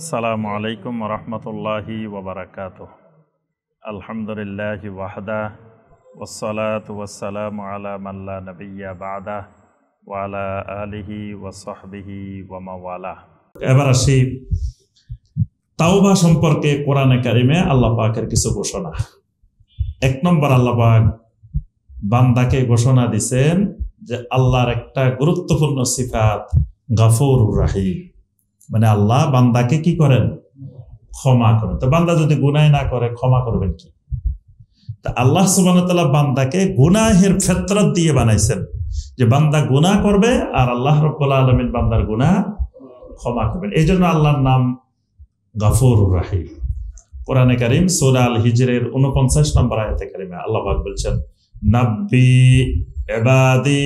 আসসালামু আলাইকুম রহমতুল্লাহি ওবরাকাতুহ। আলহামদুলিল্লাহি ওয়াহদা ওয়াসসালাতু ওয়াসসালামু আলা মান লা নাবিয়্যা বা'দা ওয়া আলা আলিহি ওয়া সাহবিহি ওয়া মাওয়ালা। এবার আসি তাওবা সম্পর্কে কোরআনে কারিমে আল্লাহ পাকের কিছু ঘোষণা। এক নম্বর, আল্লাহ পাক বান্দাকে ঘোষণা দিয়েছেন যে আল্লাহর একটা গুরুত্বপূর্ণ সিফাত গাফুরুর রাহিম, মানে আল্লাহ বান্দাকে কি করেন? ক্ষমা করেন। তো বান্দা যদি গুনাহ না করে ক্ষমা করবেন কি? তা আল্লাহ সুবহানাহু ওয়া তাআলা বান্দাকে গুনাহের ফিতরত দিয়ে বানাইছেন যে বান্দা গুনাহ করবে আর আল্লাহ রাব্বুল আলামিন বান্দার গুনাহ ক্ষমা করবেন। এই জন্য আল্লাহর নাম গাফুরুর রাহিম। কোরআনে কারীম সূরা আল হিজরের 49 নম্বর আয়াতে কারিমে আল্লাহ পাক বলছেন, নাব্বি ইবাদি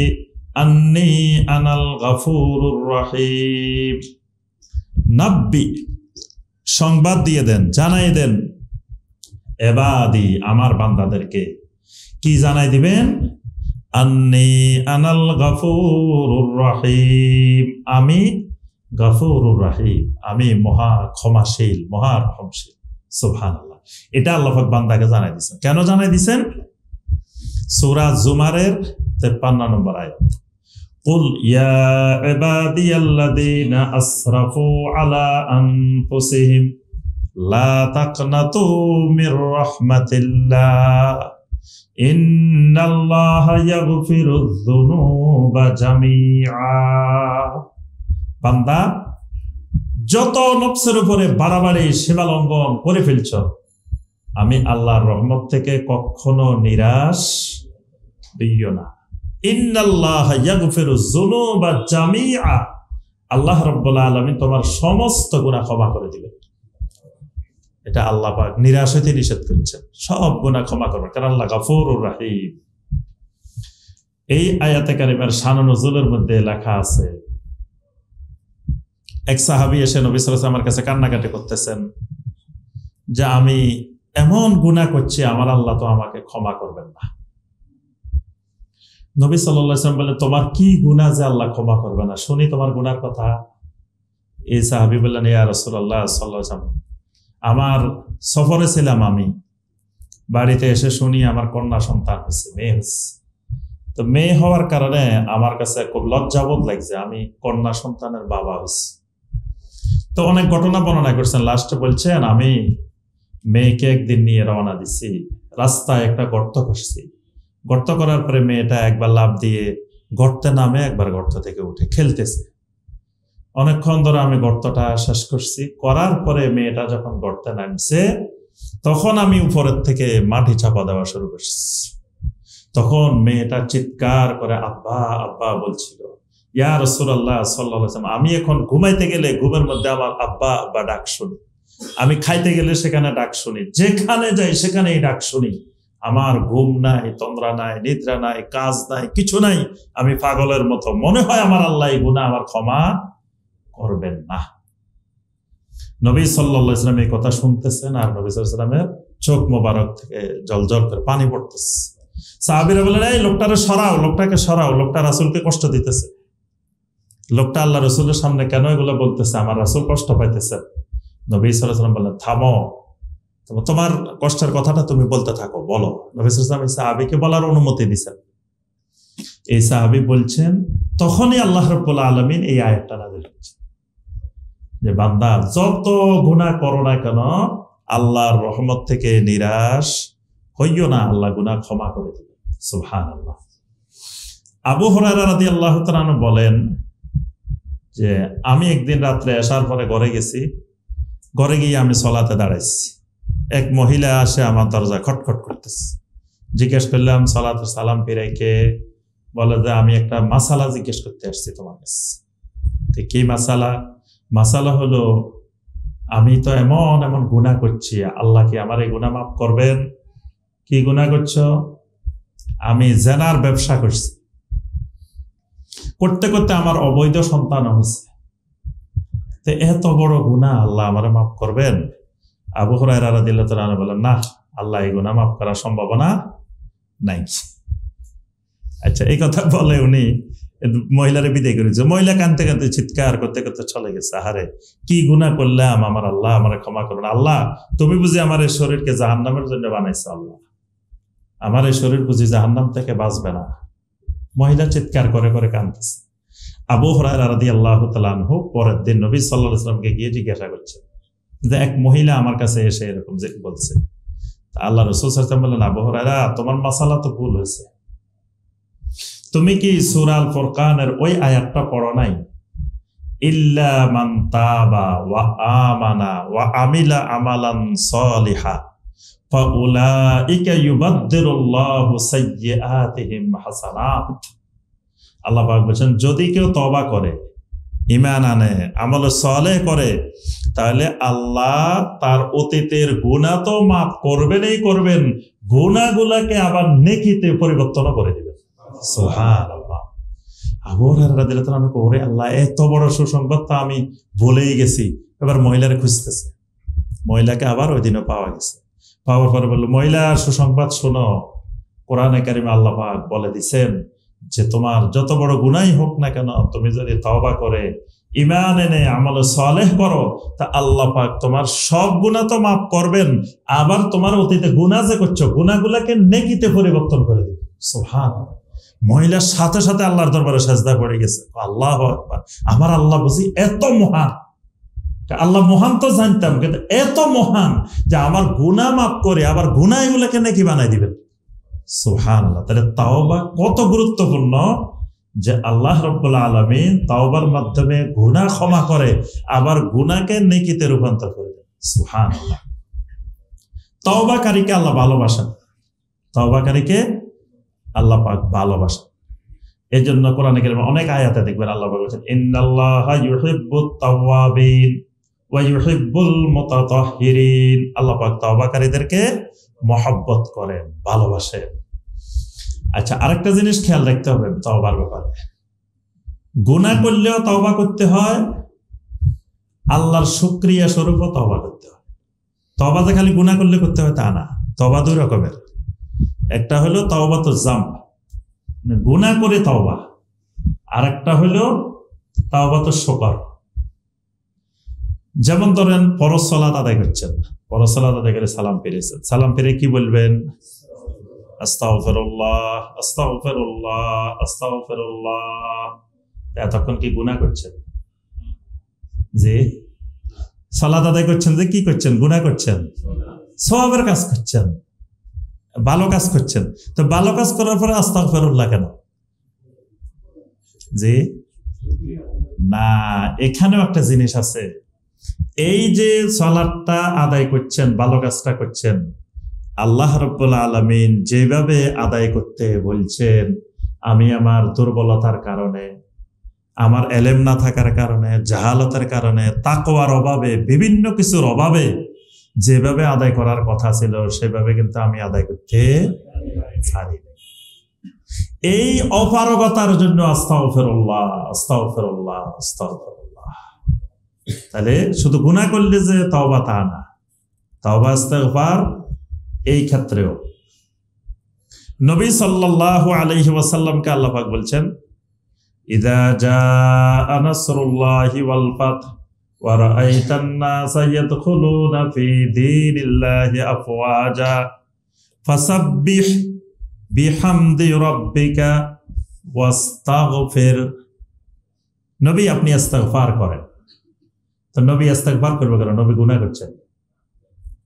আন্নী আনাল গাফুরুর রাহিম। নাব্বি সংবাদ দিয়ে দেন, জানাই দেন, ইবাদি আমার বান্দাদেরকে কি জানাই দিবেন? আন্নী আনাল গাফুরুর রাহিম, আমি গাফুরুর রাহিম, আমি মহা ক্ষমাশীল, মহা রহমশীল। সুবহানাল্লাহ। এটা আল্লাহ পাক বান্দাকে জানাই দিয়েছেন। কেন জানাই দিয়েছেন? সূরা জুমারের 53 নম্বর আয়াত, কুল ইয়া ইবাদিয়াল্লাযীনা আসরাফু আলা আনফুসিহিম লা তাকনাতু মির রাহমাতিল্লাহ ইন্নাল্লাহা ইয়াগফিরুয যুনুবা জামিআ। বান্দা, যত নফসের উপরে বাড়াবাড়ি সীমা লঙ্ঘন করে ফেলছ, আমি আল্লাহর রহমত থেকে কখনো নিরাশ হইও না। ইন্নাল্লাহা ইয়াগফিরুয যুনুবা জামিআ, আল্লাহ রাব্বুল আলামিন তোমার সমস্ত গুনাহ ক্ষমা করে দিবেন। এটা আল্লাহ পাক নিরাশ হইতে নিষেধ করছেন, সব গুনাহ ক্ষমা করবেন, কারণ আল্লাহ গাফুরুর রাহিম। এই আয়াতে কারিমার শান নুজুলের মধ্যে লেখা আছে, এক সাহাবী এসে নবী সাল্লাল্লাহু আলাইহি ওয়াসাল্লামের কাছে কান্নাকাটি করতেছেন যে আমি এমন গুনাহ করছি, আমার আল্লাহ তো আমাকে ক্ষমা করবেন না। নবী সাল্লাল্লাহু আলাইহি ওয়াসাল্লাম বললেন, তোমার কি গুনাহ যে আল্লাহ ক্ষমা করবে না? শুনি তোমার গুনার কথা। এই সাহাবী বললেন, ইয়া রাসূলুল্লাহ সাল্লাল্লাহু আলাইহি ওয়াসাল্লাম, আমার সফরে ছিলাম, আমি বাড়িতে এসে শুনি আমার কন্যা সন্তান হয়েছে, মেয়ে হয়েছে। তো মেয়ে হওয়ার কারণে আমার কাছে খুব লজ্জাবোধ লাগছে, আমি কন্যা সন্তানের বাবা হয়েছি। তো অনেক ঘটনা বর্ণনা করছেন, লাস্টে বলছেন আমি মেয়েকে একদিন নিয়ে রওনা দিছি, রাস্তায় একটা গর্ত করছি, গর্ত করার পরে মেয়েটা একবার লাফ দিয়ে গর্তে নামে, একবার গর্ত থেকে উঠে খেলতেছে। অনেকক্ষণ ধরে আমি গর্তটা শেষ করছি, করার পরে মেয়েটা যখন গর্তে নামছে তখন আমি উপরের থেকে মাটি চাপা দেওয়া শুরু করছি। তখন মেয়েটা চিৎকার করে আব্বা আব্বা বলছিল। ইয়া রাসূলুল্লাহ সাল্লাল্লাহু আলাইহি ওয়াসাল্লাম, আমি এখন ঘুমাইতে গেলে ঘুমের মধ্যে আমার আব্বা আব্বা ডাক শুনি, আমি খাইতে গেলে সেখানে ডাক শুনি, যেখানে যাই সেখানেই ডাক শুনি। আমার ঘুম নাই, তন্দ্রা নাই, নিদ্রা নাই, কাজ নাই, কিছু নাই, আমি পাগলের মতো। মনে হয় আমার আল্লাহ এই গুনাহ আমার ক্ষমা করবেন না। নবী সাল্লাল্লাহু আলাইহি ওয়াসাল্লাম এই কথা শুনতেছেন আর নবী সাল্লাল্লাহু আলাইহি ওয়াসাল্লামের চোখ মোবারক থেকে জলজল করে পানি পড়তেছে। সাহাবীরা বললেন, এই লোকটাকে সরাও, লোকটাকে সরাও, লোকটা রাসূলকে কষ্ট দিতেছে। লোকটা আল্লাহ রাসূলের সামনে কেন এগুলো বলতেছে? আমার রাসূল কষ্ট পাইতেছে। নবী সাল্লাল্লাহু আলাইহি ওয়াসাল্লাম বললেন, থামো, তোমার কষ্টের কথাটা তুমি বলতে থাকো, বলো। নবী সাল্লাল্লাহু আলাইহি ওয়াসাল্লাম এই সাহাবীকে বলার অনুমতি দিয়েছেন। এই সাহাবী বলছেন, তখনই আল্লাহ রাব্বুল আলামিন এই আয়াতটা নাযিল করেছেন যে বান্দা যত গুনাহ করো না কেন আল্লাহর রহমত থেকে নিরাশ হইও না, আল্লাহ গুনাহ ক্ষমা করে দিবেন। সুবহানাল্লাহ। আবু হুরায়রা রাদিয়াল্লাহু তাআলা আনহু বলেন যে আমি একদিন রাত্রে আসার পরে ঘরে গেছি, ঘরে গিয়ে আমি সালাতে দাঁড়াইছি, এক মহিলা আসে আমার দরজা খটখট করতেছে। জিজ্ঞেস করলাম সালাতে সালাম ফিরাইকে, বলে যে আমি একটা মাসালা জিজ্ঞেস করতে আসছি তোমার কাছে। কি মাসালা? মাসালা হলো আমি তো এমন এমন গুনাহ করছি, আল্লাহ কি আমার এই গুনাহ মাফ করবেন? কি গুনাহ করছো? আমি জেনার ব্যবসা করছি, করতে করতে আমার অবৈধ সন্তান হয়েছে, তো এত বড় গুনাহ আল্লাহ আমারে মাফ করবেন? আবু হুরায়রা রাদিয়াল্লাহু তাআলা আনহু বলেন, না, আল্লাহ এই গুনাহ মাফ করার সম্ভাবনা নাই। আচ্ছা, এই কথা বলে উনি মহিলারে বিদায় করেছে, মহিলা কানতে কানতে চিৎকার করতে করতে চলে গেছে। আহারে কি গুনাহ করলাম, আমার আল্লাহ আমার ক্ষমা করুন। আল্লাহ তুমি বুঝি আমার এই শরীরকে জাহান্নামের জন্য বানাইছো, আল্লাহ আমার এই শরীর বুঝি জাহান্নাম থেকে বাঁচবে না। মহিলা চিৎকার করে করে কাঁদতেছে। আবু হুরায়রা রাদিয়াল্লাহু তাআলা আনহু পরের দিন নবী সাল্লাল্লাহু আলাইহি ওয়াসাল্লামকে গিয়ে জিজ্ঞাসা করছে যে এক মহিলা আমার কাছে এসে এরকম যে বলছে। আল্লাহ রাসূল সাল্লাল্লাহু আলাইহি ওয়াসাল্লাম বললেন, আবু হুরায়রা তোমার মাসালা তো ভুল হয়েছে, তুমি কি সূরা আল ফুরকানের ওই আয়াতটা পড়ো নাই? ইল্লা মান তাবা ওয়া আমানা ওয়া আমিলা আমালান সালিহা ফাউলাইকা ইউবাদদিলুল্লাহু সাইয়্যাতিহিম হাসানাত। আল্লাহ পাক বলেন যদি কেউ তওবা করে, ঈমান আনে, আমল সালেহ করে, তাহলে আল্লাহ তার অতীতের গুনাহ তো মাফ করবেনই করবেন, গুনাহগুলোকে আবার নেকিতে পরিবর্তন করে দিবেন। সুবহানাল্লাহ। আবু হুরায়রা রাদিয়াল্লাহু আনহু ওরে আল্লাহ এত বড় সুসংবাদ তো আমি ভুলেই গেছি। এবার মহিলারে খুঁজতেছে, মহিলাকে আবার ওই দিনও পাওয়া গেছে। পাওয়ার পরে বলল, মহিলা সুসংবাদ শোনো, কোরআনে কারিমে আল্লাহ পাক বলে দিছেন যে তোমার যত বড় গুনাহই হোক না কেন, তুমি যদি তওবা করে ঈমান এনে আমল সালেহ করো, তা আল্লাহ পাক তোমার সব গুনাহ তো মাফ করবেন, আবার তোমার অতীতে গুনাহ যে করছো গুনাহগুলোকে নেকিতে পরিবর্তন করে দিবেন। সুবহানাল্লাহ। মহিলার সাথে সাথে আল্লাহর দরবারে সাজদা পড়ে গেছে। আল্লাহু আকবার, আমার আল্লাহ বুঝি এত মহান। আল্লাহ মহান তো জানতাম, কিন্তু এত মহান যে আমার গুনাহ মাফ করে আবার গুনাহগুলোকে নেকি বানাই দিবেন। সুবহানাল্লাহ। তাহলে তাওবা কত গুরুত্বপূর্ণ, যে আল্লাহ রাব্বুল আলামিন তাওবার মাধ্যমে গুনাহ ক্ষমা করে আবার গুনাহকে নেকিতে রূপান্তর করে দেন। সুবহানাল্লাহ। তাওবাকারীকে আল্লাহ ভালোবাসেন, তাওবাকারীকে আল্লাহ পাক ভালোবাসেন। এই জন্য কোরআনে কারিমে অনেক আয়াতে দেখবেন আল্লাহ পাক বলেছেন ইন্নাল্লাহা ইউহিব্বুত তাওয়াবিন ওয়া ইউহিব্বুল মুতাতাহহিরিন। আল্লাহ পাক তাওবাকারীদেরকে মহব্বত করেন, ভালোবাসেন। আচ্ছা, আরেকটা জিনিস খেয়াল রাখতে হবে তওবার ব্যাপারে। গুনাহ করলেও তওবা করতে হয়, আল্লাহর শুকরিয়া স্বরূপও তওবা করতে হয়। তওবা যে খালি গুনাহ করলে করতে হয় তা না, তওবা দুই রকমের। একটা হলো তাওবাতুজ যাম, গুনাহ করে তওবা, আর একটা হলো তাওবাতুশ শুকর। যেমন ধরেন ফরজ সালাত আদায় করছেন, ফরজ সালাত আদায় করে সালাম ফিরেছেন, সালাম ফিরে কি বলবেন? আস্তাগফিরুল্লাহ আস্তাগফিরুল্লাহ আস্তাগফিরুল্লাহ। এতক্ষণ কি গুনাহ করছেন? যে সালাত আদায় করছেন, যে কি করছেন? গুনাহ করছেন, সওয়াবের কাজ করছেন, ভালো কাজ করছেন। তো ভালো কাজ করার পরে আস্তাগফিরুল্লাহ কেন? যে না, এখানেও একটা জিনিস আছে। এই যে সালাতটা আদায় করছেন, ভালো কাজটা করছেন, আল্লাহ রাব্বুল আলামিন যেভাবে আদায় করতে বলছেন, আমি আমার দুর্বলতার কারণে, আমার এলেম না থাকার কারণে, জাহালতের কারণে, তাকওয়ার অভাবে, বিভিন্ন কিছুর অভাবে যেভাবে আদায় করার কথা ছিল সেভাবে কিন্তু আমি আদায় করতে পারি না। এই অপারগতার জন্য আস্তাগফিরুল্লাহ আস্তাগফিরুল্লাহ আস্তাগফিরুল্লাহ। তাহলে শুধু গুনাহ করলে যে তওবা তা না, তওবা ইস্তিগফার এই ক্ষেত্রেও। নবী সাল্লাল্লাহু আলাইহি ওয়াসাল্লামকে আল্লাহ পাক বলছেন ইযা জাআ নাসরুল্লাহি ওয়াল ফাth ওয়া রাআইতান নাসা ইয়াদখুলুনা ফি দীনিল্লাহি আফওয়াজা ফাসাব্বিহ বিহামদি রাব্বিকা ওয়াস্তাগফির। নবী আপনি ইস্তিগফার করেন। তো নবী ইস্তিগফার করবে কেন? নবী গুনাহ করছেন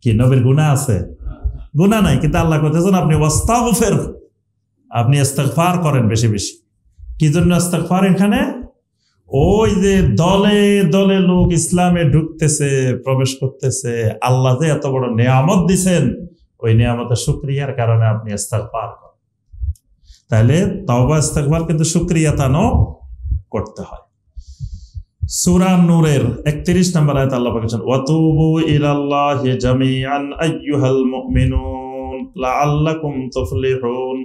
কি? নবীর গুনাহ আছে? গুনাহ নাই, কিন্তু আল্লাহ কইতেছেন আপনি ওয়াস্তাগফির, আপনি ইস্তিগফার করেন বেশি বেশি। কি জন্য ইস্তিগফার এখানে? ওই যে দলে দলে লোক ইসলামে ঢুকতেছে, প্রবেশ করতেছে, আল্লাহ যে এত বড় নিয়ামত দিছেন, ওই নিয়ামতের শুকরিয়ার কারণে আপনি ইস্তিগফার করেন। তাহলে তাওবা ইস্তিগফার কিন্তু শুকরিয়াতানও করতে হয়। সূরা নূরের 31 নম্বর আয়াত আল্লাহ পাক বলেছেন ওয়াতুবু ইলাল্লাহি জামিআন আইয়ুহাল মুমিনুন লাআল্লাকুম তুফলিহুন।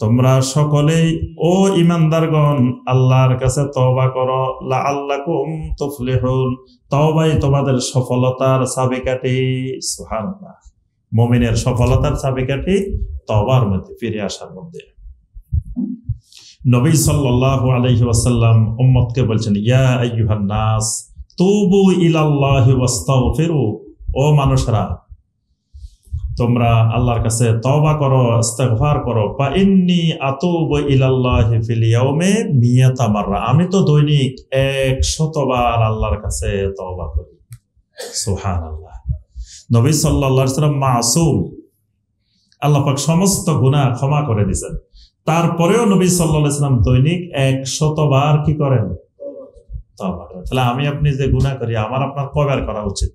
তোমরা সকলেই ও ঈমানদারগণ আল্লাহর কাছে তওবা করো, লাআল্লাকুম তুফলিহুন, তওবাই তোমাদের সফলতার চাবিকাঠি। সুবহানাল্লাহ। মুমিনের সফলতার চাবিকাঠি তওবার মধ্যে, ফিরে আসার মধ্যে। নবী সাল্লাল্লাহু আলাইহি ওয়াসাল্লাম উম্মতকে বলছেন, ইয়া আইয়ুহান নাস তুবু ইলাল্লাহি ওয়াস্তাগফিরু, ও মানুষরা তোমরা আল্লাহর কাছে তওবা করো, ইস্তিগফার করো। ফা ইন্নী আতুবু ইলাল্লাহি ফিল ইয়াউমি মিয়াতা মাররা, আমি তো দৈনিক 100 বার আল্লাহর কাছে তওবা করি। সুবহানাল্লাহ। নবী সাল্লাল্লাহু আলাইহি ওয়াসাল্লাম মাসুম, আল্লাহ পাক সমস্ত গুনাহ ক্ষমা করে দিয়েছেন, তারপরেও নবী সাল্লাল্লাহু আলাইহি ওয়াসাল্লাম দৈনিক 100 বার কি করেন? তওবা করেন। তাহলে আমি আপনি যে গুনাহ করি, আমার আপনার কয়বার করা উচিত?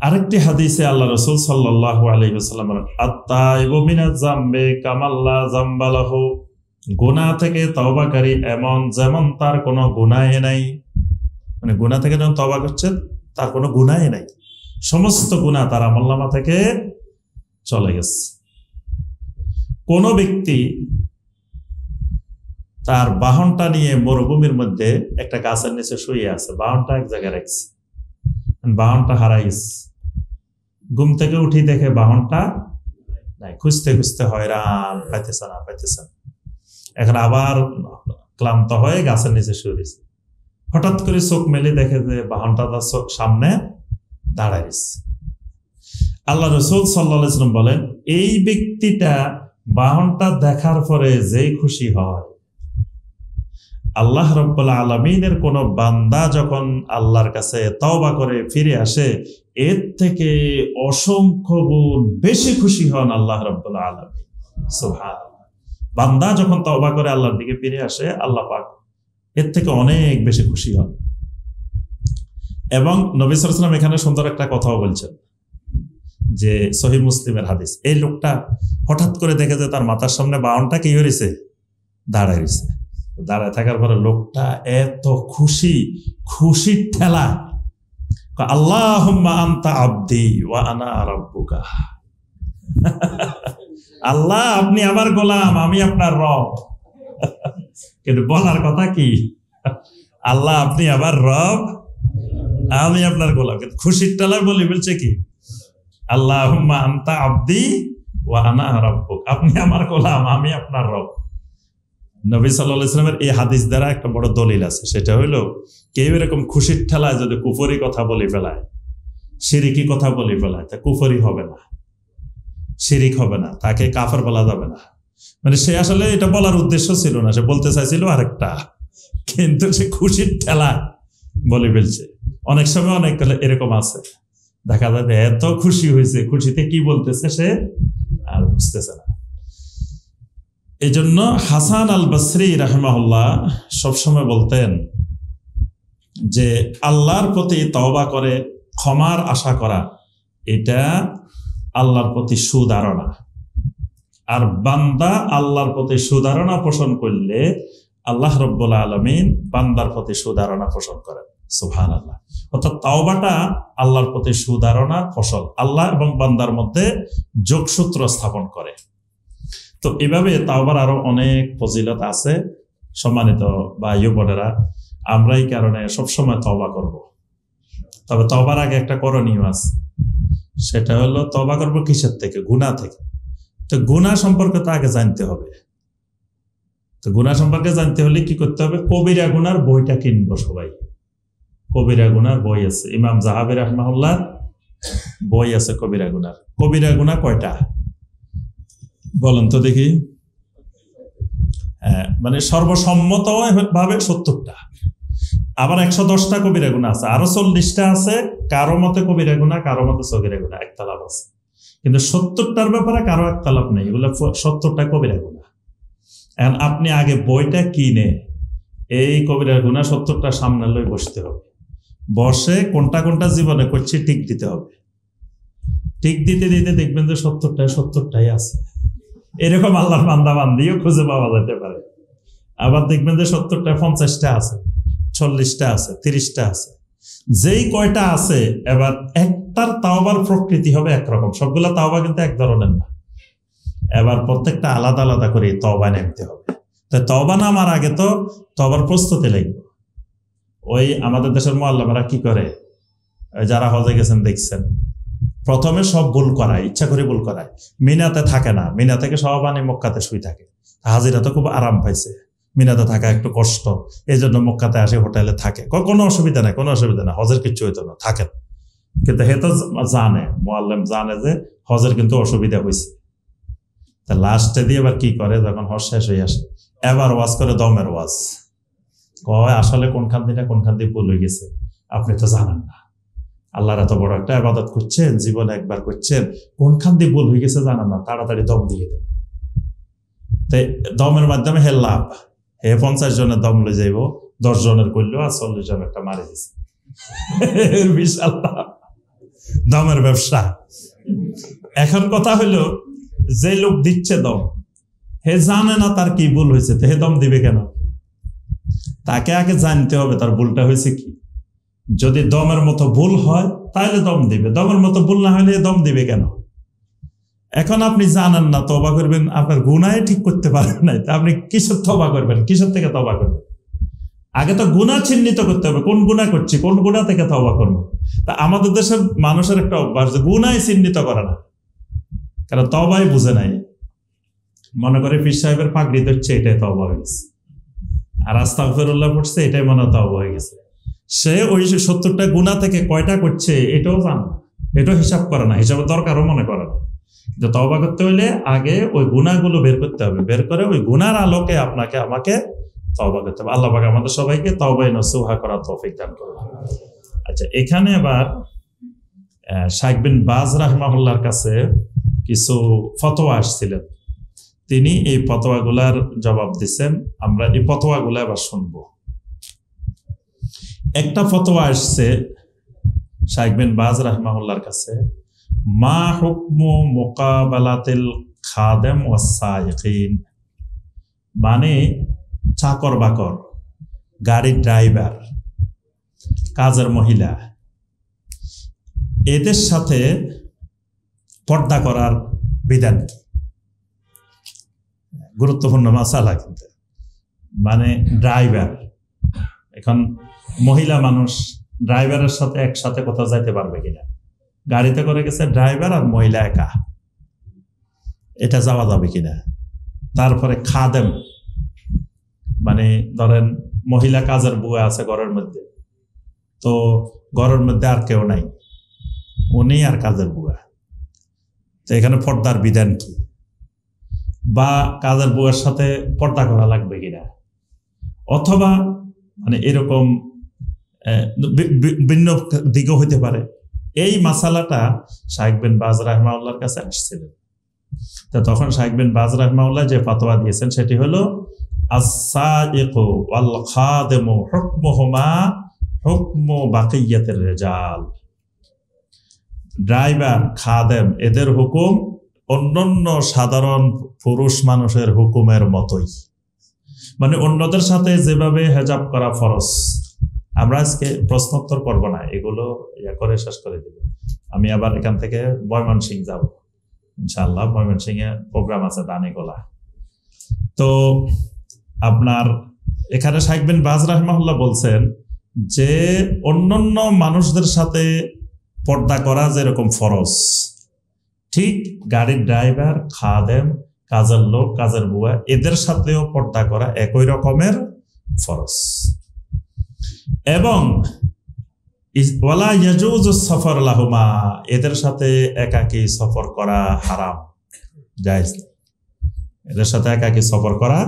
আরেকটি হাদিসে আল্লাহ রাসূল সাল্লাল্লাহু আলাইহি ওয়াসাল্লাম আত-তাইবু মিনাজ যামবি কামাল্লা যামবা লাহু, গুনাহ থেকে তওবাকারী এমন যেমন তার কোনো গুনাহ নাই। মানে গুনাহ থেকে যখন তওবা করছেন তার কোনো গুনাহ নাই, সমস্ত গুনাহ তার আমলনামা থেকে চলে গেছে। কোন ব্যক্তি তার বাহনটা নিয়ে মরুভূমির মধ্যে একটা গাছের নিচে শুয়ে আছে, বাহনটা এক জায়গায় রাখছে, বাহনটা হারাই গেছে। ঘুম থেকে উঠি দেখে বাহনটা নাই, খুঁজতে খুঁজতে হয়রান, পাইতেছে না। এখন আবার ক্লান্ত হয়ে গাছের নিচে শুয়ে রয়েছে। হঠাৎ করে চোখ মেলে দেখে যে বাহনটা তার চোখ সামনে দাঁড়ায় রয়েছে। আল্লাহ রাসূল সাল্লাল্লাহু আলাইহি ওয়াসাল্লাম বলেন, এই ব্যক্তিটা বাহনটা দেখার পরে যেই খুশি হয়, আল্লাহ রাব্বুল আলামিনের কোন বান্দা যখন আল্লাহর কাছে তওবা করে ফিরে আসে, এর থেকে অসংখ্য গুণ বেশি খুশি হন আল্লাহ রাব্বুল আলামিন। সুবহানাল্লাহ। বান্দা যখন তওবা করে আল্লাহর দিকে ফিরে আসে, আল্লাহ পাক এর থেকে অনেক বেশি খুশি হন। এবং নবী সাল্লাল্লাহু আলাইহি ওয়াসাল্লাম এখানে সুন্দর একটা কথাও বলছেন, যে সহিহ মুসলিমের হাদিস, এই লোকটা হঠাৎ করে দেখে যে তার মাথার সামনে বাহনটা কি হয়েছে, দাঁড়ায় রয়েছে। দাঁড়ায় থাকার পরে লোকটা এত খুশির ঠেলা, আল্লাহুম্মা আনতা আবদি ওয়া আনা রাব্বুকা, আল্লাহ আপনি আমার গোলাম, আমি আপনার রব। কিন্তু বলার কথা কি, আল্লাহ আপনি আমার রব, আমি আপনার গোলাম। কিন্তু খুশির ঠেলা বলি বলছে কি, আল্লাহুম্মা আনতা আবদি ওয়া আনা রাব্বুক, আপনি আমার গোলাম, আমি আপনার রব। নবী সাল্লাল্লাহু আলাইহি ওয়াসাল্লামের এই হাদিস দ্বারা একটা বড় দলিল আছে, সেটা হলো কেউ এরকম খুশির ঠেলায় যদি কুফরি কথা বলে ফেলায়, শিরিকি কথা বলে ফেলায়, তা কুফরি হবে না, শিরিক হবে না, তাকে কাফের বলা যাবে না। মানে সে আসলে এটা বলার উদ্দেশ্য ছিল না, সে বলতে চাইছিল আরেকটা, কিন্তু সে খুশির ঠেলায় বলে ফেলছে। অনেক সময় অনেক এরকম আছে, দেখা যাবে এত খুশি হয়েছে, খুশিতে কি বলতেছে সে আর বুঝতেছে না। এই জন্য হাসান আল বসরি রাহিমাহুল্লাহ সবসময় বলতেন যে আল্লাহর প্রতি তওবা করে ক্ষমার আশা করা, এটা আল্লাহর প্রতি সুধারণা। আর বান্দা আল্লাহর প্রতি সুধারণা পোষণ করলে আল্লাহ রাব্বুল আলামিন বান্দার প্রতি সুধারণা পোষণ করেন। সুবহানাল্লাহ। অর্থাৎ তাওবাটা আল্লাহর প্রতি সুধারণার ফসল, আল্লাহ এবং বান্দার মধ্যে যোগসূত্র স্থাপন করে। তো এভাবে তাওবার আরো অনেক ফজিলত আছে। সম্মানিত ভাই বোনেরা, আমরা এই কারণে সবসময় তওবা করব। তবে তওবার আগে একটা করণীয় আছে, সেটা হলো তওবা করব কিসের থেকে? গুনাহ থেকে। তো গুনাহ সম্পর্কে তো আগে জানতে হবে। তো গুনাহ সম্পর্কে জানতে হলে কি করতে হবে? কবিরা গুনার বইটা কিনবো সবাই। কবিরা গুনার বই আছে, ইমাম যাহাবী রাহিমাহুল্লাহ বই আছে কবিরা গুনার। কবিরা গুনাহ কয়টা বলেন তো দেখি? মানে সর্বসম্মত ভাবে 70টা, আবার 110টা কবিরা গুনাহ আছে, আরো 40টা আছে। কারো মতে কবিরা গুনাহ, কারো মতে সগীরা গুনাহ, একতলাপ আছে। কিন্তু 70টার ব্যাপারে কারো একতলাপ নেই, এগুলো 70টা কবিরা গুনাহ। এখন আপনি আগে বইটা কিনে এই কবিরা গুনাহ 70টা সামনে লই বসতে হবে। বসে কোনটা কোনটা জীবনে করছি টিক দিতে হবে। টিক দিতে দিতে দেখবেন যে 70টাই আছে। এরকম আল্লাহর বান্দা বান্দিও খুঁজে পাওয়া যেতে পারে। আবার দেখবেন যে 70টা 50টা আছে, 40টা আছে, 30টা আছে। যেই কয়টা আছে, এবার একটার তাওবার প্রকৃতি হবে একরকম, সবগুলা তাওবা কিন্তু এক ধরনের না। এবার প্রত্যেকটা আলাদা আলাদা করে তওবা নামতে হবে। তাই তওবা নামার আগে তো তওবার প্রস্তুতি লাগবে। ওই আমাদের দেশের মুআল্লিমারা কি করে, যারা হজে গেছেন দেখছেন, প্রথমে সব ভুল করায়, ইচ্ছা করে ভুল করায়। মিনাতে থাকে না, মিনা থেকে সব আনি মক্কাতে শুই থাকে। হাজিরা তো খুব আরাম পাইছে, মিনাতে থাকা একটু কষ্ট, এই জন্য মক্কাতে আসে হোটেলে থাকে, কোনো অসুবিধা নাই, কোনো অসুবিধা নাই, হজের কিচ্ছু হইতো না, থাকেন। কিন্তু হে তো জানে, মুআল্লিম জানে যে হজের কিন্তু অসুবিধা হয়েছে। তা লাস্টে দিয়ে এবার কি করে, যখন হজ শেষ হয়ে আসে এবার ওয়াজ করে, দমের ওয়াজ কয় আসলে কোনখান দিয়ে ভুল হয়ে গেছে আপনি তো জানেন না, আল্লাহর এত বড় একটা ইবাদত করছেন, জীবনে একবার করছেন, কোনখান দিয়ে ভুল হয়ে গেছে জানেন না, তাড়াতাড়ি দম দিয়ে দেন। তাই দমের মাধ্যমে হে লাভ, হে 50 জনের দম লয়ে যাইব, 10 জনের করলো আর 40 জন একটা মারি দিছে, বিশাল দমের ব্যবসা। এখন কথা হলো, যে লোক দিচ্ছে দম, হে জানে না তার কি ভুল হয়েছে, তো হে দম দিবে কেন? তাকে আগে জানতে হবে তার ভুলটা হয়েছে কি। যদি দমের মতো ভুল হয় তাহলে দম দিবে, দমের মতো ভুল না হলে দম দিবে কেন? এখন আপনি জানেন না, তওবা করবেন, আপনার গুনাহ ঠিক করতে পারেন নাই, তা আপনি কিসের তওবা করবেন, কিসের থেকে তওবা করবেন? আগে তো গুনাহ চিহ্নিত করতে হবে, কোন গুনাহ করছি, কোন গুনাহ থেকে তওবা করবো। তা আমাদের দেশের মানুষের একটা অভ্যাস যে গুনাহ চিহ্নিত করে না, কারণ তওবাই বুঝে নাই, মনে করে পীর সাহেবের পাগড়ি ধরছে এটাই তওবা হয়ে গেছে, আর আস্তাগফিরুল্লাহ পড়ছে এটাই মনে তওবা হয়ে গেছে। সে ওই 70টা গুনাহ থেকে কয়টা করছে এটাও জানে না, এটাও হিসাব করে না, হিসাবের দরকারও মনে করে না। যে তওবা করতে হইলে আগে ওই গুনাহগুলো বের করতে হবে, বের করে ওই গুনার আলোকে আপনাকে আমাকে তওবা করতে হবে। আল্লাহ পাক আমাদের সবাইকে তওবায়ে নসুহা করার তৌফিক দান করুন। আচ্ছা, এখানে আবার শাইখ বিন বাজ রাহিমাহুল্লাহর কাছে কিছু ফতোয়া আসছিলেন, তিনি এই ফতোয়াগুলার জবাব দিচ্ছেন। আমরা এই ফতোয়াগুলা এবার শুনবো। একটা ফতোয়া আসছে শাইখ বিন বাজ রাহিমাহুল্লাহর কাছে, মা হুকমু মুকাবালাতিল খাদেম ওয়াস সাইকিন, মানে চাকর বাকর, গাড়ির ড্রাইভার, কাজের মহিলা, এদের সাথে পর্দা করার বিধান কি? গুরুত্বপূর্ণ মাসালা কিন্তু। মানে ড্রাইভার, এখন মহিলা মানুষ ড্রাইভারের সাথে একসাথে কোথাও যাইতে পারবে কিনা? গাড়িতে করে গেছে ড্রাইভার আর মহিলা একা, এটা যাওয়া যাবে কিনা? তারপরে খাদেম, মানে ধরেন মহিলা কাজের বুয়া আছে ঘরের মধ্যে, তো ঘরের মধ্যে আর কেউ নাই, উনি আর কাজের বুয়া, তো এখানে পর্দার বিধান কি? বা কাজের বুয়ার সাথে পর্দা করা লাগবে কিনা? অথবা মানে এরকম ভিন্ন দিকও হইতে পারে। এই মাসালাটা শাইখ বিন বাজ রাহিমাহুল্লাহর কাছে আসছিলেন। তো তখন শাইখ বিন বাজ রাহিমাহুল্লাহ যে ফতোয়া দিয়েছেন সেটি হলো, আস-সাইকু ওয়াল খাদিমু হুকমুহুমা হুকমু বাকিয়াতির রিজাল, ড্রাইভার, খাদেম, এদের হুকুম অন্যান্য সাধারণ পুরুষ মানুষের হুকুমের মতোই। মানে অন্যদের সাথে যেভাবে হেজাব করা ফরজ। আমরা আজকে প্রশ্নোত্তর করব না, এগুলো করে শেষ করে দিব। আমি আবার এখান থেকে ময়মনসিংহ যাব ইনশাআল্লাহ, ময়মনসিংহে প্রোগ্রাম আছে দানিগোলা। তো আপনার এখানে শাইখ বিন বাজ রাহিমাহুল্লাহ বলছেন যে অন্যান্য মানুষদের সাথে পর্দা করা যেরকম ফরজ, ঠিক গাড়ির ড্রাইভার, খাদেম, কাজের লোক, কাজের বুয়া, এদের সাথেও পর্দা করা একই রকমের ফরজ। এবং ওয়ালা ইয়াজুজু সফর লাহুমা, এদের সাথে একাকী সফর করা হারাম, জায়েজ নেই। এদের সাথে একাকী সফর করা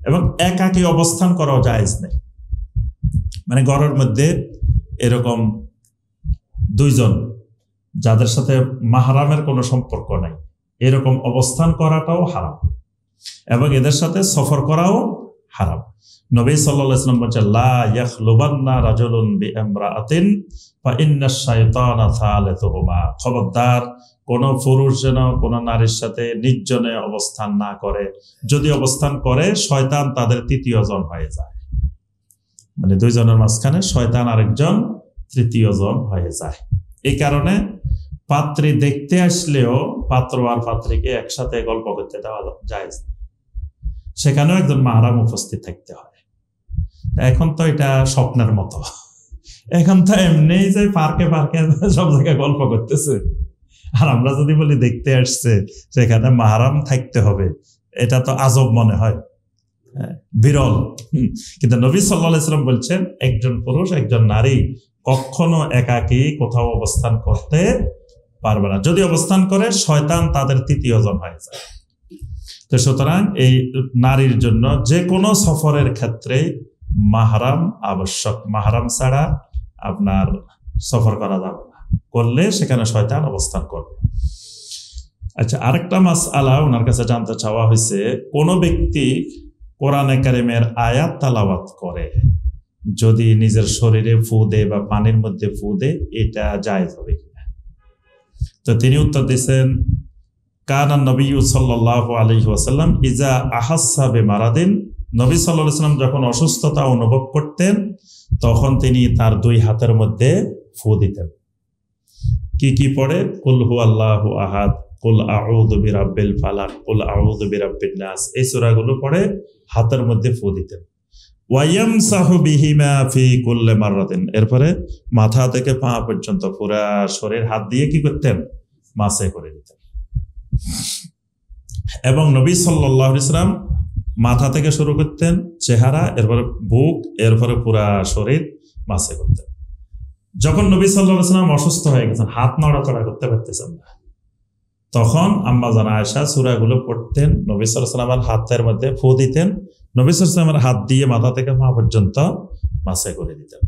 এবং একাকী অবস্থান করাও জায়েজ নেই। মানে ঘরের মধ্যে এরকম দুইজন যাদের সাথে মাহরামের কোনো সম্পর্ক নাই, এরকম অবস্থান করাটাও হারাম এবং এদের সাথে সফর করাও হারাম। নবী সাল্লাল্লাহু আলাইহি ওয়াসাল্লাম বলেছেন, লা ইয়াখলুবান্না রাজুলুন বিইমরাআতিন ফা ইন্নাশ শাইতানা সালিসুহুমা, খবরদার কোন পুরুষ যেন কোন নারীর সাথে নির্জনে অবস্থান না করে, যদি অবস্থান করে শয়তান তাদের তৃতীয় জন হয়ে যায়। মানে দুইজনের মাঝখানে শয়তান আরেকজন তৃতীয় জন হয়ে যায়। এই কারণে পাত্রী দেখতে আসলেও পাত্র আর পাত্রীকে একসাথে গল্প করতে দেওয়া জায়েজ, সেখানেও একজন মাহরাম উপস্থিত থাকতে হয়। এখন তো এটা স্বপ্নের মতো, এখন তো এমনি যে পার্কে পার্কে সব জায়গায় গল্প করতেছে, আর আমরা যদি বলি দেখতে আসছে সেখানে মাহরাম থাকতে হবে, এটা তো আজব মনে হয়, বিরল। কিন্তু নবী সাল্লাল্লাহু আলাইহি ওয়াসাল্লাম বলছেন একজন পুরুষ একজন নারী কখনো একাকী কোথাও অবস্থান করতে পারবে না। যদি অবস্থান করে শয়তান তাদের তৃতীয় জন হয়ে যায়। তো সুতরাং এই নারীর জন্য যে কোনো সফরের ক্ষেত্রে মাহরাম আবশ্যক। মাহরাম ছাড়া আপনার সফর করা যাবে না, করলে সেখানে শয়তান অবস্থান করবে। আচ্ছা, আরেকটা মাসআলা ওনার কাছে জানতে চাওয়া হয়েছে, কোন ব্যক্তি কোরআনে কারিমের আয়াত তালাওয়াত করে যদি নিজের শরীরে ফু দেয় বা পানির মধ্যে ফু দেয়, এটা জায়েজ হবে কিনা? তো তিনি উত্তর দিচ্ছেন, কানা নবী সাল্লাল্লাহু আলাইহি ওয়াসাল্লাম ইজা আহাসসা বিমারাদিন, নবী সাল্লাল্লাহু আলাইহি ওয়াসাল্লাম যখন অসুস্থতা অনুভব করতেন তখন তিনি তার দুই হাতের মধ্যে ফু দিতেন। কি কি পড়ে? কুল হুয়াল্লাহু আহাদ, কুল আউযু বিরাব্বিল ফালাক, কুল আউযু বিরাব্বিন নাস, এই সূরাগুলো পড়ে হাতের মধ্যে ফু দিতেন। ওয়ায়ামসাহু বিহিমা ফি কুল্লি মাররাতিন, এরপরে মাথা থেকে পা পর্যন্ত পুরা শরীর হাত দিয়ে কি করতেন? মাসে করে দিতেন। এবং নবী সাল্লাল্লাহু আলাইহি ওয়াসাল্লাম মাথা থেকে শুরু করতেন, চেহারা, এরপরে বুক, এরপরে পুরা শরীর মাসে করতেন। যখন নবী সাল্লাল্লাহু আলাইহি ওয়াসাল্লাম অসুস্থ হয়ে গেছেন, হাত নড়াচড়া করতে পারতেছেন না, তখন আম্মা জানা আয়েশা সূরাগুলো পড়তেন, নবী সাল্লাল্লাহু আলাইহি ওয়াসাল্লামের হাতের মধ্যে ফু দিতেন, নবী সাল্লাল্লাহু আলাইহি ওয়াসাল্লামের হাত দিয়ে মাথা থেকে পা পর্যন্ত মাসে করে দিতেন।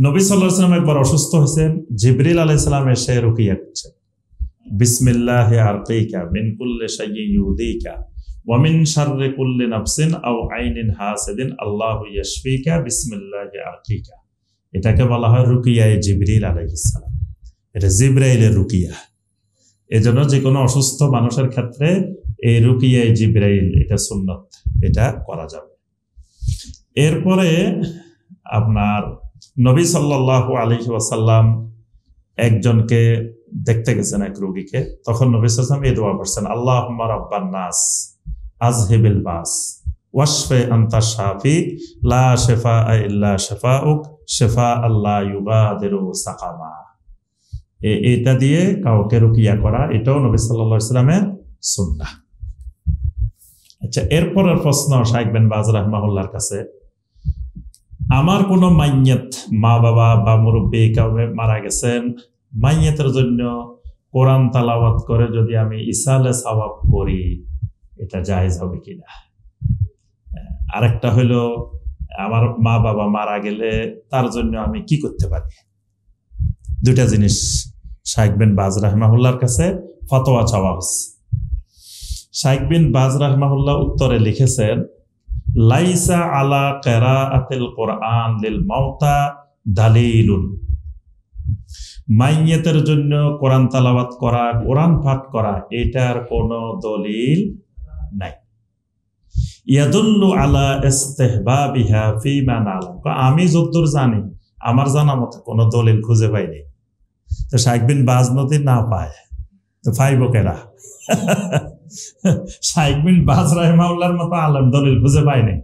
নবী সাল্লাল্লাহু আলাইহি ওয়াসাল্লাম একবার অসুস্থ হয়েছেন, জিবরিল আলাইহিস সালাম এসে রুকিয়া করছেন, বিসমিল্লাহি আরকিকা মিন কুল্লি শাইইন ইউদিকা ওয়া মিন শাররি কুল্লি নাফসিন আও আইনিন হাসিদিন আল্লাহু ইয়াশফিকা বিসমিল্লাহি আরকিকা। এটাকে বলা হয় রুকিয়ায়ে জিবরিল আলাইহিস সালাম। এটা জিবরাইলের রুকিয়া। এজন্য যে কোনো অসুস্থ মানুষের ক্ষেত্রে এই রুকিয়ায়ে জিবরাইল, এটা সুন্নাত, এটা করা যাবে। এরপরে আপনার নবী সাল্লাল্লাহু আলাইহি ওয়াসাল্লাম একজনকে দেখতে গেছেন, এক রোগীকে, তখন নবী সাল্লাল্লাহু আলাইহি ওয়াসাল্লাম এই দোয়া করছেন, আল্লাহুম্মা রাব্বান নাস আযহিবিল বাস ওয়াশফি আনতা শাফি লা শিফা ইল্লা শিফাউক শিফা আল্লাহ ইউগাদিরু সাকামা। এটা দিয়ে কাউকে রুকিয়া করা, এটাও নবী সাল্লাল্লাহু আলাইহি ওয়াসাল্লামের সুন্নাহ। আচ্ছা, এরপরের প্রশ্ন শাইখ বিন বাজ রাহিমাহুল্লাহর কাছে, আমার কোন মাইয়াত, মা বাবা বা মুরব্বী কেউ মারা গেছেন, মাইয়াতের জন্য কোরআন তালাওয়াত করে যদি আমি ইসালে সওয়াব করি, এটা জায়েজ হবে কিনা? আরেকটা হলো, আমার মা বাবা মারা গেলে তার জন্য আমি কি করতে পারি? দুইটা জিনিস শাইখ বিন বাজ রাহিমাহুল্লাহর কাছে ফতোয়া চাওয়া হয়েছে। শাইখ বিন বাজ রাহিমাহুল্লাহ উত্তরে লিখেছেন, লাইসা আলা কিরাআতিল কোরআন লিল মাউতা দালিলুন, মাইয়াতের জন্য কোরআন তালাওয়াত করা, কোরআন পাঠ করা, এটার কোনো দলিল নাই। ইয়াদুল্লু আলা ইস্তিহবাবিহা ফীমা নালাম, আমি যতদূর জানি, আমার জানা মতে কোনো দলিল খুঁজে পাইনি। তো শাইখ বিন বাজ নদী না পায় তো পাইব কেরা? শাইখ বিন বাজ রাহিমাহুল্লাহর মতো আলেম দলিল খুঁজে পাইনি।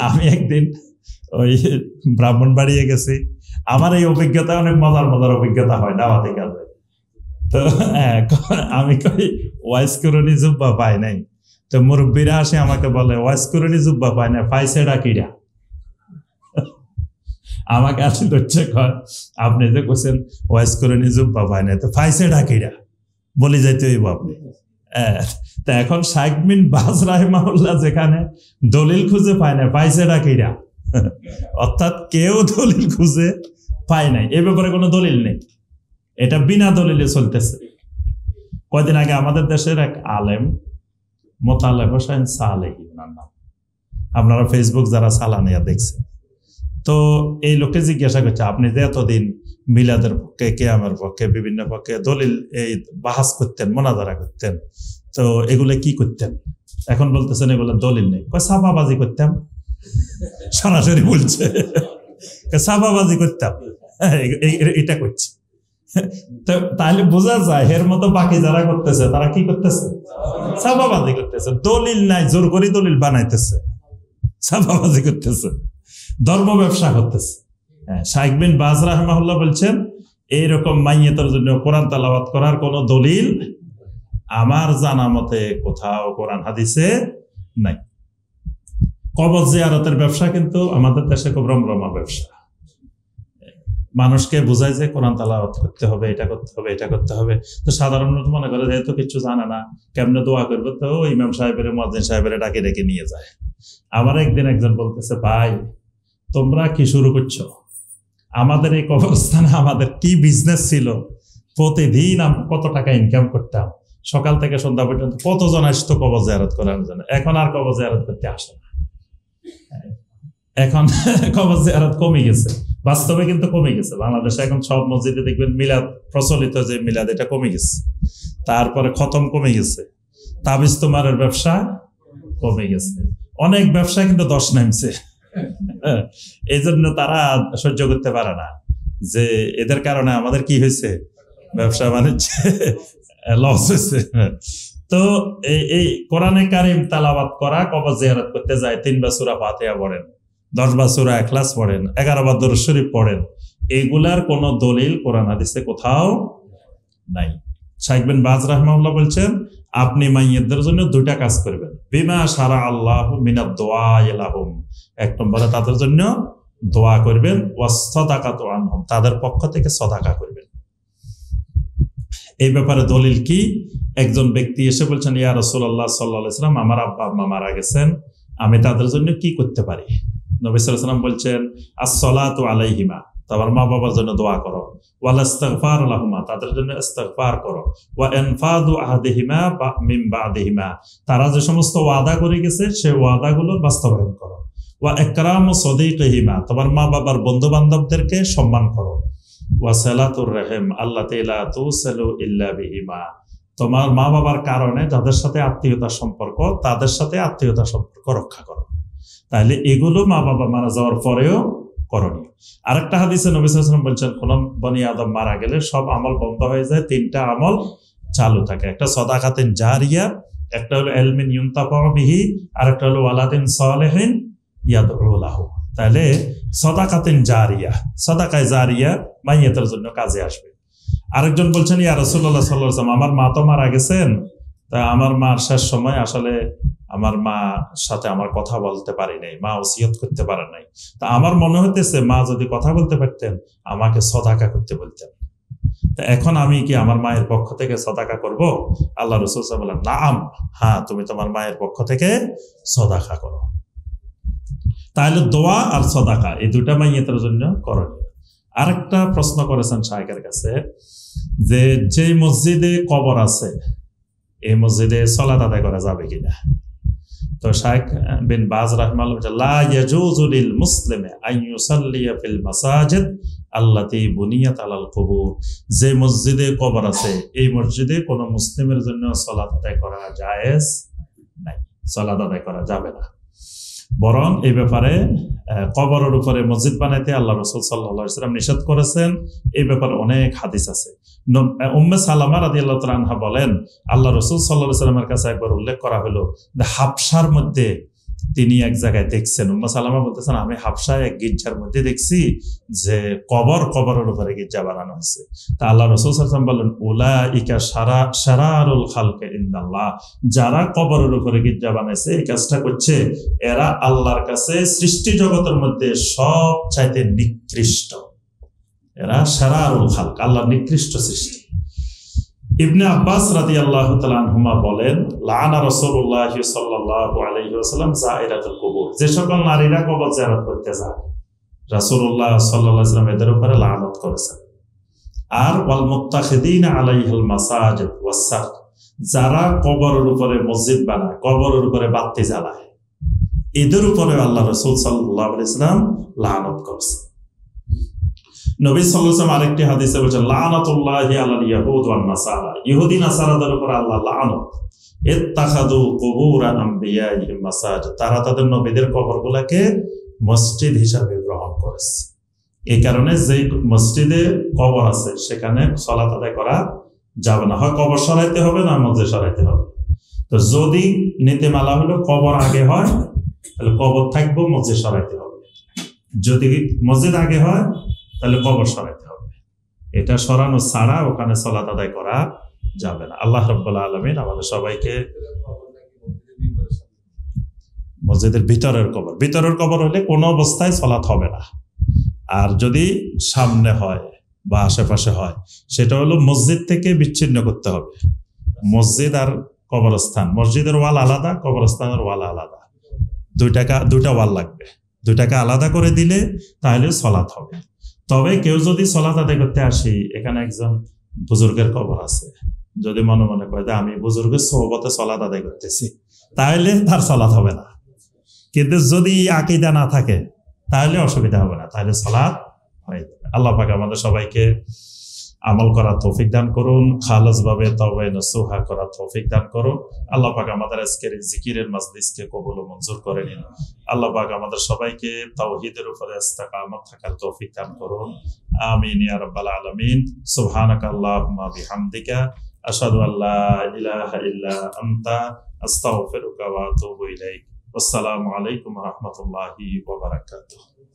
আমি একদিন ওই ব্রাহ্মণবাড়িয়ে গেছি, আমার এই অভিজ্ঞতা অনেক মজার মজার অভিজ্ঞতা হয় দাওয়াতি কাজে। তো আমি কই ওয়াইস করণী জুব্বা পাই নাই, তো মুরব্বীরা আসে আমাকে বলে ওয়াইস করণী জুব্বা পাই না, পাইছে ডাকিরা। আমাকে আসে হচ্ছে, আপনি যে কোছেন ওয়াইস করণী জুব্বা পাই না, তো পাইছে ডাকিরা বলে যাইতে হইব আপনি। তা এখন শাইখ বিন বাজ রাহিমাহুল্লাহ যেখানে দলিল খুঁজে পায় না, পাইছে ডাকিরা, অর্থাৎ কেউ দলিল খুঁজে পায় নাই, এ ব্যাপারে কোনো দলিল নেই, এটা বিনা দলিলে চলতেছে। কয়দিন আগে আমাদের দেশের এক আলেম, মোতালেব হোসেন সালেহী ওনার নাম, আপনারা ফেসবুক যারা চালানিয়া দেখছেন, তো এই লোককে জিজ্ঞাসা করছে, আপনি যে এতদিন মিলাদের পক্ষে, কিয়ামের পক্ষে, বিভিন্ন পক্ষে দলিল এই বাহাস করতেন, মোনাজারা করতেন, তো এগুলো কি করতেন? এখন বলতেছেন এগুলো দলিল নেই। ছাপাবাজি করতাম, সরাসরি বলছে ছাপাবাজি করতাম, এটা করছি। তাহলে বোঝা যায় এর মতো বাকি যারা করতেছে তারা কি করতেছে? ছাপাবাজি করতেছে। দলিল নাই, জোর করে দলিল বানাইতেছে, ছাপাবাজি করতেছে, ধর্ম ব্যবসা করতেছে। শাইখ বিন বাজ রাহিমাহুল্লাহ বলছেন, এইরকম মাইয়াতের জন্য কোরআন তালাওয়াত করার কোনো দলিল আমার জানা মতে কোথাও কোরআন হাদিসে নাই। কবর জিয়ারতের ব্যবসা কিন্তু আমাদের দেশে খুব রমরমা ব্যবসা। মানুষকে বোঝায় যে কোরআন তেলাওয়াত করতে হবে, এটা করতে হবে, এটা করতে হবে। তো সাধারণ মানুষ মনে করে যেহেতু কিছু জানে না, কেমনে দোয়া করবে, তো ইমাম সাহেবের মুয়াজ্জিন সাহেবের ডাকে ডেকে নিয়ে যায়। আবার একদিন একজন বলতেছে, ভাই তোমরা কি শুরু করছো? আমাদের এই কবরস্থানে আমাদের কি বিজনেস ছিল, প্রতিদিন আমরা কত টাকা ইনকাম করতাম, সকাল থেকে সন্ধ্যা পর্যন্ত কতজন আসতো কবর জিয়ারত করার জন্য। এখন আর কবর জিয়ারত করতে আসে না, এখন কবর জিয়ারত কমে গেছে। বাস্তবে কিন্তু কমে গেছে। বাংলাদেশে এখন সব মসজিদে দেখবেন মিলাদ প্রচলিত, যে মিলাদ এটা কমে গেছে। তারপরে খতম কমে গেছে, তাবিজ তোমারের ব্যবসা কমে গেছে, অনেক ব্যবসা কিন্তু দশ নামছে। এই জন্য তারা সহ্য করতে পারে না যে এদের কারণে আমাদের কি হয়েছে, ব্যবসা বাণিজ্যে লস হয়েছে। তো এই কোরআনে কারিম তেলাওয়াত করা, কবর জিয়ারত করতে যায় 3 বার সূরা ফাতিহা পড়েন, 10 বার সূরা ইখলাস পড়েন, 11 বার দরুদ শরীফ পড়েন, এগুলার কোন দলিল কোরআন হাদিসে কোথাও নাই। শাইখ বিন বাজ রাহিমাহুল্লাহ বলছেন, আপনি মাইয়্যিতদের জন্য 2টা কাজ করবেন। বিমা শারা আল্লাহু মিনাদ দুআ লাহুম, 1 নম্বরে তাদের জন্য দোয়া করবেন, ওয়াসসাদাকাতু আনহুম, তাদের পক্ষ থেকে সাদাকা করবেন। এই ব্যাপারে দলিল কি? একজন ব্যক্তি এসে বলছেন, ইয়া রাসূলুল্লাহ সাল্লাল্লাহু আলাইহি ওয়াসাল্লাম, আমার আব্বা আম্মা মারা গেছেন, আমি তাদের জন্য কি করতে পারি? নবী সাল্লাল্লাহু আলাইহি ওয়াসাল্লাম বলছেন, আস-সালাতু আলাইহিমা, তোমার মা বাবার জন্য দোয়া করো, ওয়াল ইস্তিগফার লাহুমা, তাদের জন্য ইস্তিগফার করো, ওয়া ইনফাদু আহদিহিমা মিন বাদিহিমা, তারা যে সমস্ত ওয়াদা করে গেছে সেই ওয়াদাগুলো বাস্তবায়ন করো, ওয়া ইকরামু সাদিকিহিমা, তোমার মা বাবার বন্ধু বান্ধবদেরকে সম্মান করো, ওয়া সালাতুর রহিম আল্লাতী লা তুসালু ইল্লা বিহিমা, তোমার মা বাবার কারণে যাদের সাথে আত্মীয়তার সম্পর্ক, তাদের সাথে আত্মীয়তার সম্পর্ক রক্ষা করো। তাহলে এগুলো মা বাবা মারা যাওয়ার পরেও করণীয়। আরেকটা হাদিসে নবী সাল্লাল্লাহু আলাইহি ওয়াসাল্লাম বলছেন, কোন বনি আদম মারা গেলে সব আমল বন্ধ হয়ে যায়, 3টা আমল চালু থাকে। একটা সাদাকাতিন জারিয়া, একটা হলো ইলমিন ইউনতাফা বিহি, আর একটা হলো ওয়ালাদিন সালিহিন ইয়াদউ লাহু। তাহলে সাদাকাতিন জারিয়া, সাদাকায়ে জারিয়া মাইয়্যিতের জন্য কাজে আসবে। আরেকজন বলছেন, ইয়া রাসূলুল্লাহ সাল্লাল্লাহু আলাইহি ওয়াসাল্লাম, আমার মা তো মারা গেছেন, তা আমার মার শেষ সময় আসলে আমার মা সাথে আমার কথা বলতে পারি নাই, মা ওসিয়ত করতে পারে নাই, তা আমার মনে হইতেছে মা যদি কথা বলতে পারতেন আমাকে সাদাকা করতে বলতেন, তা এখন আমি কি আমার মায়ের পক্ষ থেকে সাদাকা করব? আল্লাহ রাসূল সাল্লাল্লাহু আলাইহি ওয়াসাল্লাম বললেন, নাআম, হ্যাঁ তুমি তোমার মায়ের পক্ষ থেকে সাদাকা করো। তাহলে দোয়া আর সাদাকা এই 2টা মাইয়্যিতের জন্য করণীয়। আরেকটা প্রশ্ন করেছেন শাইখের কাছে, যে মসজিদে কবর আছে এই মসজিদে সালাত আদায় করা যাবে কিনা? তো শাইখ বিন বাজ রাহিমাহুল্লাহ, লা ইয়াজুজু লিল মুসলিমি আন ইউসাল্লিয়া ফিল মাসাজিদ আল্লাতী বুনিয়াত আলাল কুবুর, যে মসজিদে কবর আছে এই মসজিদে কোনো মুসলিমের জন্য সালাত আদায় করা জায়েজ নাই, সালাত আদায় করা যাবে না। বরং এই ব্যাপারে কবরের উপরে মসজিদ বানাইতে আল্লাহ রাসূল সাল্লাল্লাহু আলাইহি ওয়াসাল্লাম নিষেধ করেছেন। এই ব্যাপারে অনেক হাদিস আছে। উম্মে সালামা রাদিয়াল্লাহু তাআলা আনহা বলেন, আল্লাহ রাসূল সাল্লাল্লাহু আলাইহি ওয়াসাল্লামের কাছে একবার উল্লেখ করা হলো যে হাবশার মধ্যে তিনি এক জায়গায় দেখছেন। উম্মে সালামা বলতেছেন, আমি হাবশায় এক গির্জার মধ্যে দেখছি যে কবরের উপরে গির্জা বানানো হয়েছে। তা আল্লাহ রাসূল সাল্লাল্লাহু আলাইহি ওয়াসাল্লাম বললেন, উলাইকা শারারুল খালকি ইনদাল্লাহ, যারা কবরের উপরে গির্জা বানাইছে এই কাজটা করছে, এরা আল্লাহর কাছে সৃষ্টি জগতের মধ্যে সবচাইতে নিকৃষ্ট, এরা শারারুল খালক, আল্লাহর নিকৃষ্ট সৃষ্টি। ইবনে আব্বাস রাদিয়াল্লাহু তাআলা আনহুমা বলেন, লাআনা রাসূলুল্লাহ সাল্লাল্লাহু আলাইহি ওয়াসাল্লাম যায়রাতুল কুবুর, যে সকল নারীরা কবর জিয়ারত করতে যায় রাসূলুল্লাহ সাল্লাল্লাহু আলাইহি ওয়াসাল্লাম এদের উপরে লানত করেছেন। আর ওয়াল মুত্তাখিদিনা আলাইহিল মাসাজিদ ওয়াস সারক, যারা কবরের উপরে মসজিদ বানায়, কবরের উপরে বাতি জ্বালায়, এদের উপরে আল্লাহ রাসূল সাল্লাল্লাহু আলাইহি ওয়াসাল্লাম লানত করেছেন। নবী সাল্লাল্লাহু আলাইহি ওয়াসাল্লাম আরেকটি হাদিসে বলেছেন, লানাতুল্লাহি আলাল ইয়াহুদ ওয়ান নাসারা, ইহুদি নাসারাদের উপর আল্লাহ লানত। ইত্তাখাযু কুবুর আনবিয়াইহিম মাসাজিদ, তারা তাদের নবীদের কবরগুলোকে মসজিদ হিসাবে গ্রহণ করেছে। এই কারণে যে মসজিদে কবর আছে সেখানে সালাত আদায় করা যাবে না, হয় কবর সরাইতে হবে না মসজিদ সরাইতে হবে। তো যদি নীতিমালা হলো কবর আগে হয় তাহলে কবর থাকবো, মসজিদ সরাইতে হবে। যদি মসজিদ আগে হয় তাহলে কবর সরাইতে হবে। এটা সরানো ছাড়া ওখানে সালাত আদায় করা যাবে না। আল্লাহ রাব্বুল আলামিন আমাদের সবাইকে, মসজিদের ভিতরের কবর হলে কোনো অবস্থায় সালাত হবে না। আর যদি সামনে হয় বা আশেপাশে হয়, সেটা হলো মসজিদ থেকে বিচ্ছিন্ন করতে হবে। মসজিদ আর কবরস্থান, মসজিদের ওয়াল আলাদা, কবরস্থানের ওয়াল আলাদা, দুইটা ওয়াল লাগবে। দুইটাকে আলাদা করে দিলে তাহলে সালাত হবে। তবে কেউ যদি সালাত আদায় করতে আসি, এখানে একজন বুজুর্গের কবর আছে, যদি মনে মনে করে যে আমি বুজুর্গের সোহবতে সালাত আদায় করতেছি, তাহলে তার সালাত হবে না। কিন্তু যদি আকীদা না থাকে তাহলে অসুবিধা হবে না, তাহলে সালাত হয়ে যাবে। আল্লাহ পাক আমাদের সবাইকে আমল করার তৌফিক দান করুন, খালেস ভাবে তওবা নসুহা করার তৌফিক দান করুন। আল্লাহ পাক আমাদের আজকের জিকিরের মাজলিসকে কবুল ও মঞ্জুর করে নিন। আল্লাহ পাক আমাদের সবাইকে তাওহীদের উপরে ইস্তেকামত থাকার তৌফিক দান করুন। আমিন ইয়া রাব্বাল আলামিন। সুবহানাকা আল্লাহুম্মা বিহামদিকা আশহাদু আল্লা ইলাহা ইল্লা আনতা আস্তাগফিরুকা ওয়া আতুবু ইলাইক। আসসালামু আলাইকুম ওয়া রাহমাতুল্লাহি ওয়া বারাকাতুহু।